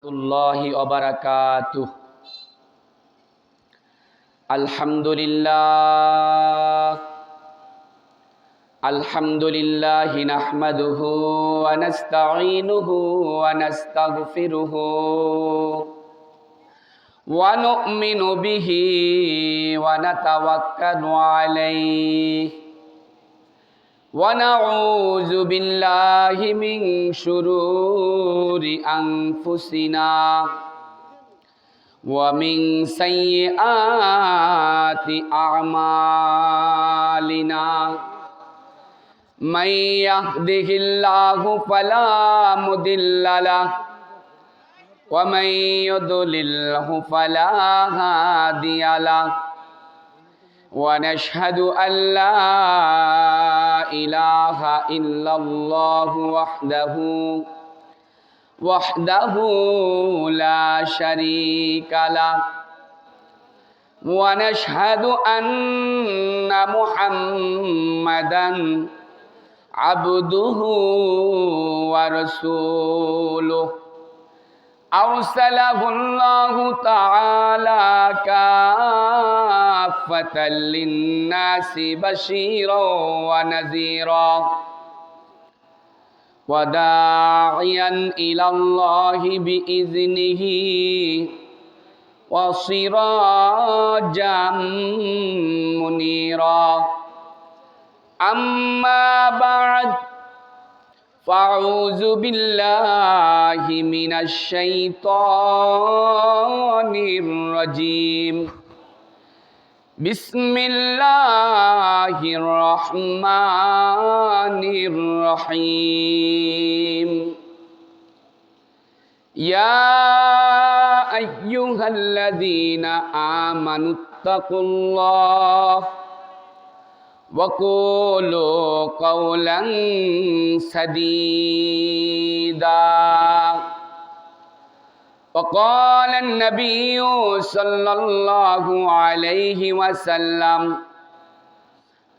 Warahmatullahi wabarakatuh. Alhamdulillahi nahmaduhu wa nasta'inuhu wa nastaghfiruhu wa nu'minu bihi wa natawakkalu alayhi wa na'udzu billahi min syururi anfusina wa min sayyiati a'malina may yahdihillahu fala mudilla lahu wa may yudlilhu fala hadiya lahu wa nashhadu an la ilaha illallah wahdahu la syarika lah wa nashhadu anna Muhammadan abduhu wa rasuluh arsalahu Allahu ta'ala kaffatan linnasi basyiran wa nadhira wa da'iyan ila Allahi biiznihi wa sirajan munira amma ba'd fa'udzu billahi minasy syaithanir rajim. Bismillahirrahmanirrahim. Ya ayyuhalladzina amanu taqullaha wa qulu qawlan sadida. Wa qala an-nabiyyu sallallahu alaihi wasallam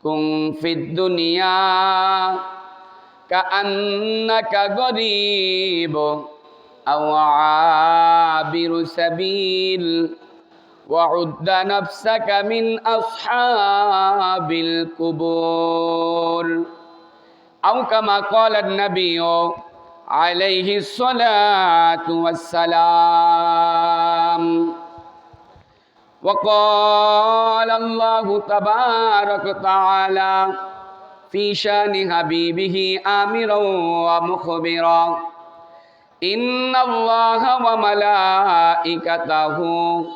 kun fid dunya ka'annaka gharib aw 'abiru sabil wa'udda nafsaka min ashabil kubur aw kama qala an-nabiyyu alaihi salatu wassalam. Wa qala Allahu tabaraka ta'ala fi syani habibihi amiran wa mukhbiran inna Allaha wa malaikatahu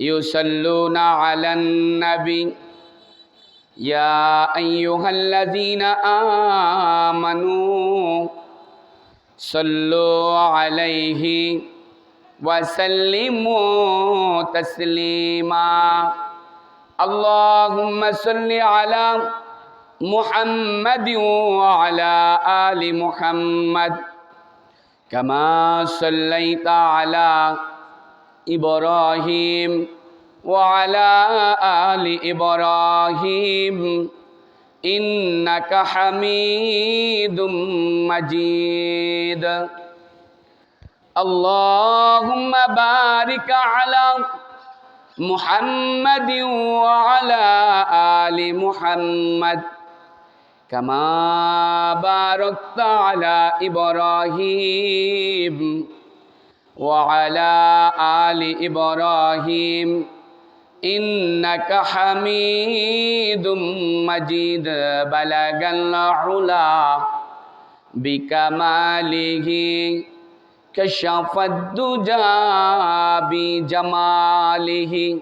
yusalluna 'alan nabi ya ayyuhalladzina amanu sallu 'alaihi wa sallimu taslima. Allahumma salli 'ala Muhammadin wa 'ala ali Muhammad kama sallaita 'ala Ibrahim wa ala ali Ibrahim innaka hamidum majid. Allahumma barik ala Muhammadin wa ala ali Muhammad kama barakta ala Ibrahim wa ala ali Ibrahim innaka hamidum majid. Balagal ula bikamalihi kashafad duja bi jamalihi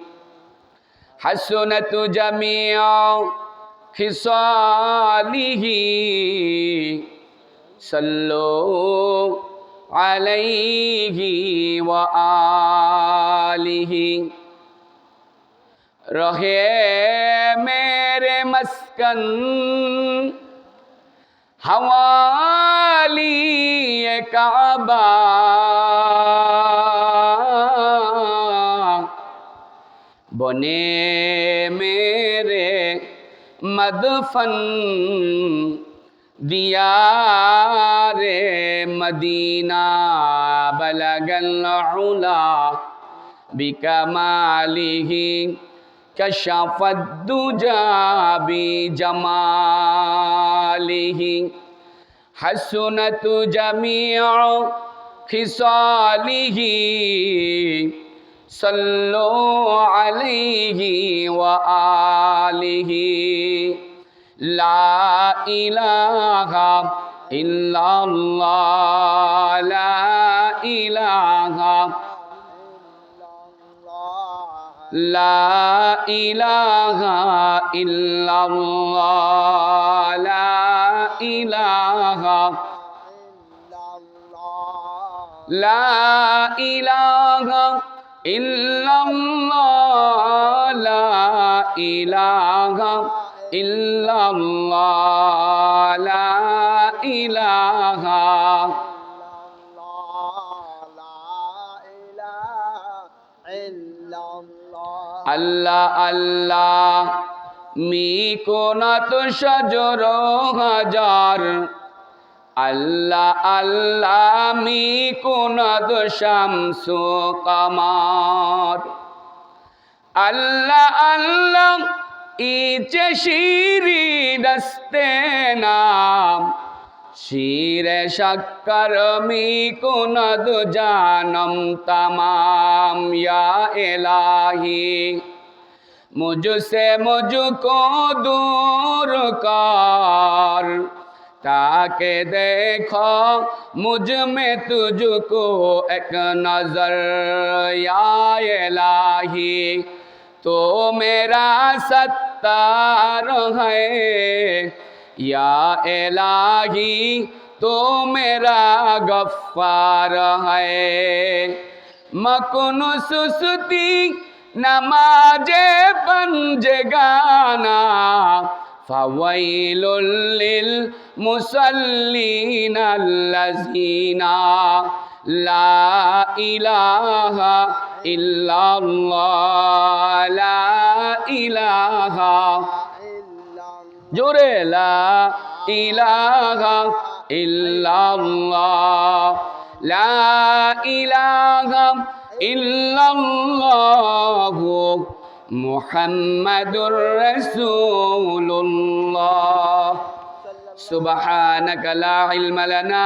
hasunatu jami'u khisalihi sallu alaihi wa alihi. रहे मेरे मस्कन हवाली काबा बने मेरे मदफन दियारे Medina বালাগাল উলা বিকামালিহি কাশাফাদ দুজা বিজামালিহি হাসুনাতু জামিউ খিসালিহি সাল্লু আলাইহি ওয়া আলিহি লা ইলাহা ইল্লাল্লাহ লা ইলাহা লা ইলাহা ইল্লাল্লাহ লা ইলাহা লা ইলাহা ইল্লাল্লাহ লা ইলাহা ইল্লাল্লাহ লা ইলাহা আল্লাহ আল্লাহ মিকোনাত শাজর হাজার আল্লাহ আল্লাহ মিকোনাত শামসু কামার আল্লাহ আল্লাহ ইচে শিরি দস্তে নাম শিরে শক্কর মিকোনাদ জানম तमाम या इलाही मुझसे मुझको दूर कर ताकि देखो मुझ में तुझको एक नजर या इलाही तो मेरा सत्तार है या इलाही तो मेरा गफ्फार है मकुन सुस्ती नमाजे पंजे गाना फवैलुल लिल मुसल्लीन अल्लज़ीना ला इलाहा इल्लल्लाह ला इलाहा जोरे ला इलाहा इल्लल्लाह ला इलाहा इल्लल्लाह मुहम्मदुर रसूलुल्लाह सुब्हानक ला इल्म लना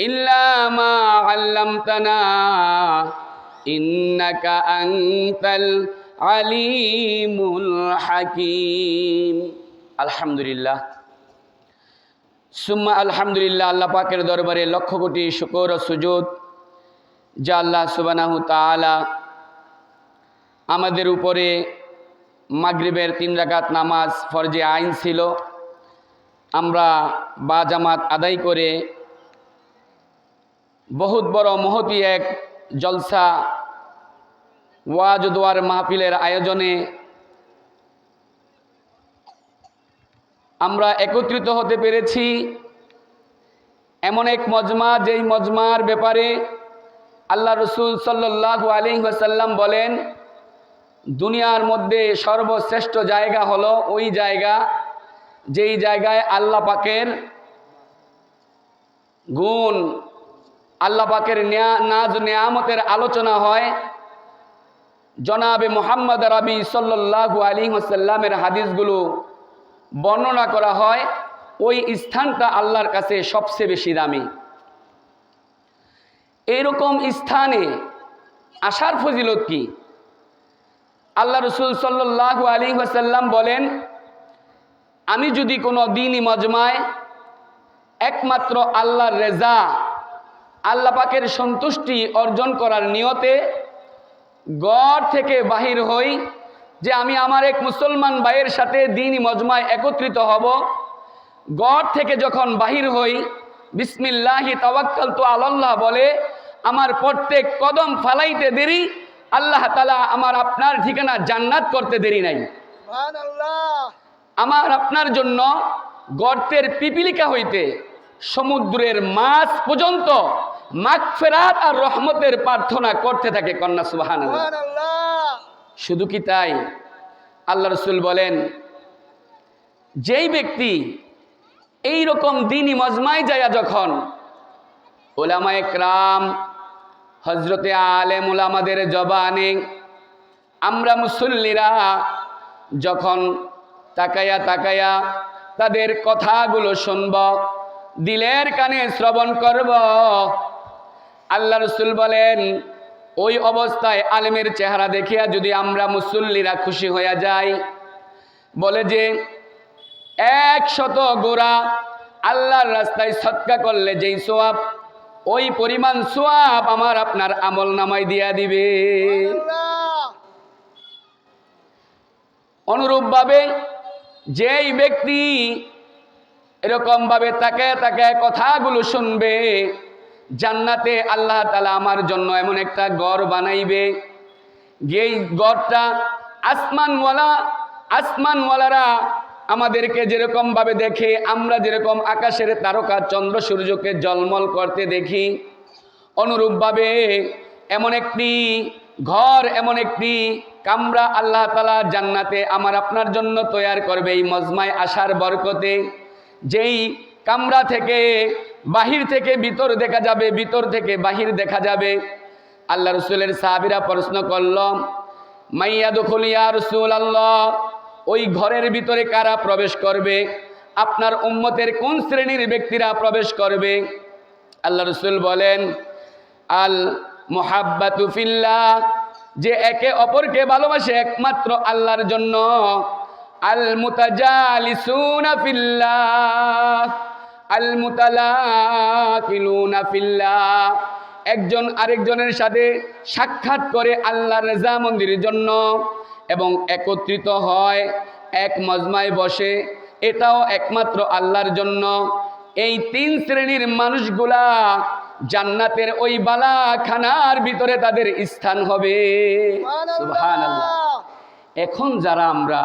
इल्ला मा अल्लमतना इन्नका अंतल अलीमुल हकीम আলহামদুলিল্লাহ সুম্মা আলহামদুলিল্লাহ। আল্লাহ পাকের দরবারে লক্ষ কোটি শুকর ও সুজুদ যা আল্লাহ সুবহানাহু তাআলা আমাদের উপরে মাগরিবের 3 রাকাত নামাজ ফরজে আইন ছিল, আমরা বা জামাত আদায় করে বহুত বড় মহতি এক জলসা ওয়াজ দোয়ার মাহফিলের আয়োজনে আমরা একত্রিত হতে পেরেছি। এমন এক মজমা, যেই মজমার ব্যাপারে আল্লাহ রসুল সাল্লাল্লাহু আলাইহি ওয়াসাল্লাম বলেন, দুনিয়ার মধ্যে সর্বশ্রেষ্ঠ জায়গা হলো ওই জায়গা যেই জায়গায় আল্লাহ পাকের গুণ, আল্লাহ পাকের নাজ নেয়ামতের আলোচনা হয়, জনাবে মুহাম্মদ আরবি সাল্লাল্লাহু আলাইহি ওয়াসাল্লামের হাদিসগুলো বর্ণনা করা হয়। ওই স্থানটা আল্লাহর কাছে সবচেয়ে বেশি দামি। এইরকম স্থানে আসার ফজিলত কি? আল্লাহ রসুল সাল্লাল্লাহু আলাইহি ওয়াসাল্লাম বলেন, আমি যদি কোনো দ্বীনি মজমায় একমাত্র আল্লাহর রেজা, আল্লাহ পাকের সন্তুষ্টি অর্জন করার নিয়তে ঘর থেকে বাহির হই, যে আমি আমার এক মুসলমান ভাইয়ের সাথে দ্বীনি মজমায় একত্রিত হব, ঘর থেকে যখন বাহির হই বিসমিল্লাহি তাওয়াক্কালতু আলাল্লাহ বলে আমার প্রত্যেক কদম ফালাইতে দেরি আল্লাহ তাআলা আমার আপনার ঠিকানা জান্নাত করতে দেরি নাই। সুবহানাল্লাহ। আমার আপনার জন্য গর্তের পিপিলিকা হইতে সমুদ্রের মাছ পর্যন্ত মাগফিরাত আর রহমতের প্রার্থনা করতে থাকে। কন্যা সুবহানাল্লাহ। শুধু কি তাই? আল্লাহ রসুল বলেন, যেই ব্যক্তি এই রকম দ্বীনি মজমায় যায় যখন উলামায়ে কেরাম হজরতে আলেম উলামাদের জবানে আমরা মুসল্লিরা যখন তাকায়া তাকায়া তাদের কথাগুলো শুনব, দিলের কানে শ্রবণ করব, আল্লাহ রাসূল বলেন ওই অবস্থায় আলেমের চেহারা দেখিয়া যদি আমরা মুসল্লিরা খুশি হয়ে যাই, বলে যে 100 গোরা আল্লাহর রাস্তায় সদকা করলে যেই সওয়াব, ওই পরিমাণ সওয়াব আমার আপনার আমল নামায় দিয়া দিবে। অনুরূপভাবে যেই ব্যক্তি এরকমভাবে তাকায় তাকায় কথাগুলো শুনবে, জান্নাতে আল্লাহ তাআলা আমার জন্য এমন একটা ঘর বানাইবে, যেই ঘরটা আসমানওয়ালারা আমাদেরকে যেরকমভাবে দেখে, আমরা যেরকম আকাশের তারকা চন্দ্র সূর্যকে জলমল করতে দেখি, অনুরূপভাবে এমন একটি ঘর, এমন একটি কামরা আল্লাহ তাআলা জান্নাতে আমার আপনার জন্য তৈয়ার করবে এই মজমায় আসার বরকতে। যেই কামরা থেকে বাহির থেকে ভিতর দেখা যাবে, ভিতর থেকে বাহির দেখা যাবে। আল্লাহ রাসূলের সাহাবীরা প্রশ্ন করল, মাইয়াদখুল ইয়া রাসূলুল্লাহ, ওই ঘরের ভিতরে কারা প্রবেশ করবে? আপনার উম্মতের কোন শ্রেণীর ব্যক্তিরা প্রবেশ করবে? আল্লাহ রাসূল বলেন, আল মুহাব্বাতু ফিল্লাহ, যে একে অপরকে ভালোবাসে একমাত্র আল্লাহর জন্য। আল মুতাজালিসুনা ফিল্লাহ, আল মুতালাকিলুনা ফিল্লাহ, একজন আরেকজনের সাথে সাক্ষাৎ করে আল্লাহর রেজামন্দির জন্য এবং একত্রিত হয়, এক মজমায় বসে, এটাও একমাত্র আল্লাহর জন্য। এই 3 শ্রেণীর মানুষগুলা জান্নাতের ওই বালাখানার ভিতরে তাদের স্থান হবে। সুবহানাল্লাহ। এখন যারা আমরা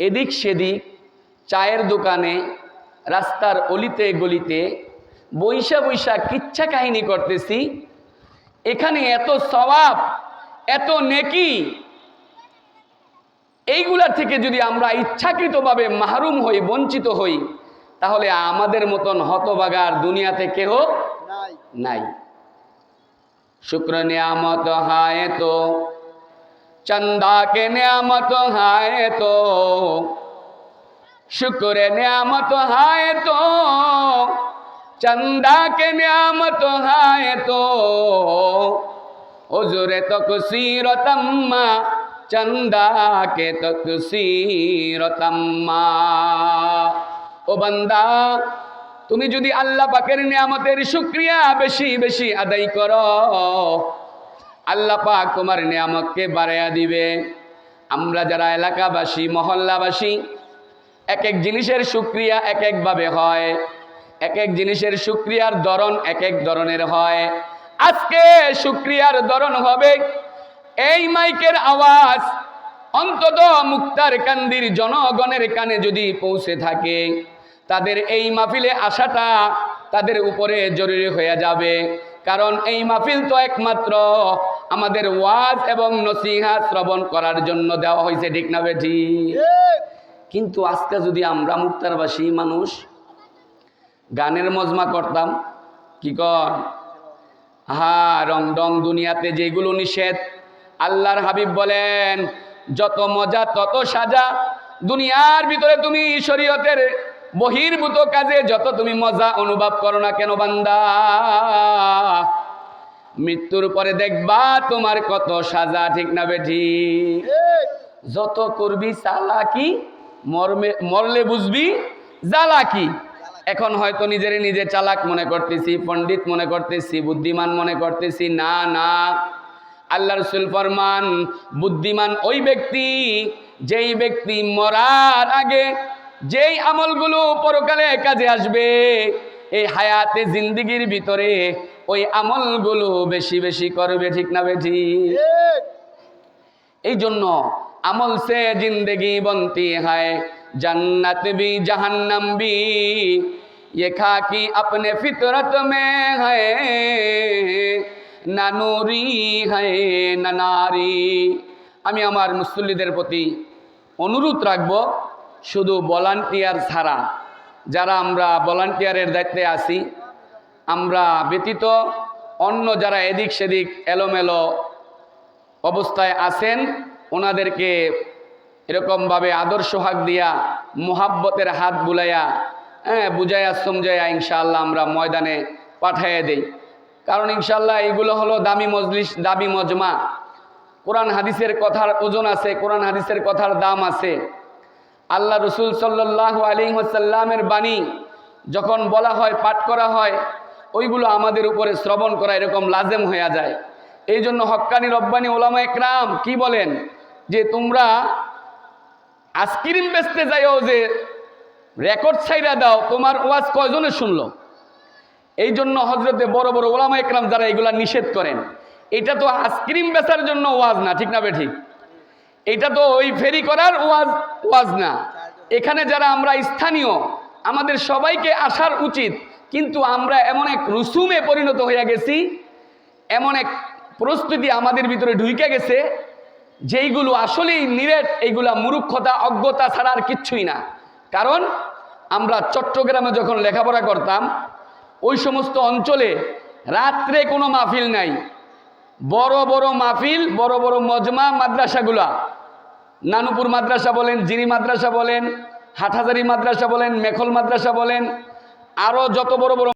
এদিক সেদিক চায়ের দোকানে, রাস্তার অলিতে গলিতে বৈশা বৈশা কিচ্ছা কাহিনী করতেছি, এখানে এত সওয়াব, এত নেকি, এইগুলার থেকে যদি আমরা ইচ্ছাকৃতভাবে মাহরুম হই, বঞ্চিত হই, তাহলে আমাদের মতন হতভাগার দুনিয়াতে কেহ নাই। শুক্র নিয়ামত হায় তো, চন্দা কে নিয়ামত হায় তো, शुक्र नियामत हाय तो, चंदा के नियामत हाय तो, हुजूर तकसीर तम्मा, चंदा के तकसीर तम्मा। ओ बंदा, তুমি যদি আল্লাহ পাকের নিয়ামতের শুকরিয়া বেশি বেশি আদায় করো, আল্লাহ পাক তোমার নিয়ামতকে বাড়াইয়া দিবে। আমরা যারা এলাকাবাসী, মহল্লাবাসী, এক এক জিনিসের শুকরিয়া এক একভাবে হয়, এক এক জিনিসের শুকরিয়ার ধরন এক এক ধরনের হয়। আজকে শুকরিয়ার ধরন হবে এই মাইকের আওয়াজ অন্তত মুক্তারকান্দির জনগণের কানে যদি পৌঁছে থাকে, তাদের এই মাহফিলে আসাটা তাদের উপরে জরুরি হয়ে যাবে। কারণ এই মাহফিল তো একমাত্র আমাদের ওয়াজ এবং নসিহত শ্রবণ করার জন্য দেওয়া হয়েছে, ঠিক না বেঠি? কিন্তু আজকে যদি আমরা মুক্তারবাসী মানুষ গানের মজমা করতাম, কি কর, রং ডং দুনিয়াতে যেগুলো নিষেধ, আল্লাহর হাবিব বলেন যত মজা তত সাজা। দুনিয়ার ভিতরে তুমি শরীয়তের বহির্ভূত কাজে যত তুমি মজা অনুভব করো না কেন বান্দা, মৃত্যুর পরে দেখবা তোমার কত সাজা, ঠিক না বেঠি? যত করবি চালাকি, মরলে বুঝবি জ্বালাকি। এখন হয়তো নিজের নিজে চালাক মনে করতেছি, পণ্ডিত মনে করতেছি, বুদ্ধিমান মনে করতেছি। না না, আল্লাহ রাসূল ফরমান বুদ্ধিমান ওই ব্যক্তি যেই ব্যক্তি মরার আগে যেই আমলগুলো পরকালে কাজে আসবে, এই হায়াতে জিন্দেগির ভিতরে ওই আমলগুলো বেশি বেশি করবে, ঠিক না বেঠি? এই জন্য আমল সে জিंदगी बनती है, जन्नत भी जहन्नम भी, ये खाकी अपने फितरत में है, ना नूरी है ना नारी। আমি আমার মুসল্লিদের প্রতি অনুরোধ রাখবো, শুধু ভলান্টিয়ার ছাড়া, যারা আমরা ভলান্টিয়ারের দায়িত্বে আছি, আমরা ব্যতীত অন্য যারা এদিক সেদিক এলোমেলো অবস্থায় আছেন ওনাদেরকে এরকমভাবে আদর্শ হাক দিয়া মোহাব্বতের হাত বুলাইয়া বুঝাইয়া সমঝাইয়া ইনশাআল্লাহ আমরা ময়দানে পাঠাইয়া দেই। কারণ ইনশাআল্লাহ এইগুলো হলো দামি মজলিস, দামি মজমা। কোরআন হাদিসের কথার ওজন আছে, কোরআন হাদিসের কথার দাম আছে। আল্লাহ রসুল সাল্লাল্লাহু আলাইহি ওয়াসাল্লামের বাণী যখন বলা হয়, পাঠ করা হয়, ওইগুলো আমাদের উপরে শ্রবণ করা এরকম লাজেম হয়ে যায়। এই জন্য হক্কানি রব্বানি ওলামা একরাম কি বলেন যে তোমরা আইসক্রিম বেচতে যাইও যে রেকর্ড ছাইরা দাও, তোমার ওয়াজ কয়জনে শুনলো? এই জন্য হজরতে বড় বড় ওলামা একরাম যারা এগুলা নিষেধ করেন, এটা তো আইসক্রিম বেচার জন্য ওয়াজ না, ঠিক না বেঠিক? এটা তো ওই ফেরি করার ওয়াজ না। এখানে যারা আমরা স্থানীয়, আমাদের সবাইকে আসার উচিত, কিন্তু আমরা এমন এক রুসুমে পরিণত হয়ে গেছি, এমন এক প্রস্তুতি আমাদের ভিতরে ঢুকে গেছে যেইগুলো আসলেই নিরেট, এইগুলা মূর্খতা, অজ্ঞতা ছাড়া আর কিচ্ছুই না। কারণ আমরা চট্টগ্রামে যখন লেখাপড়া করতাম, ওই সমস্ত অঞ্চলে রাত্রে কোনো মাহফিল নাই। বড় বড় মাহফিল, বড় বড় মজমা মাদ্রাসাগুলা, নানুপুর মাদ্রাসা বলেন, জিরি মাদ্রাসা বলেন, হাটহাজারি মাদ্রাসা বলেন, মেখল মাদ্রাসা বলেন, আরও যত বড় বড়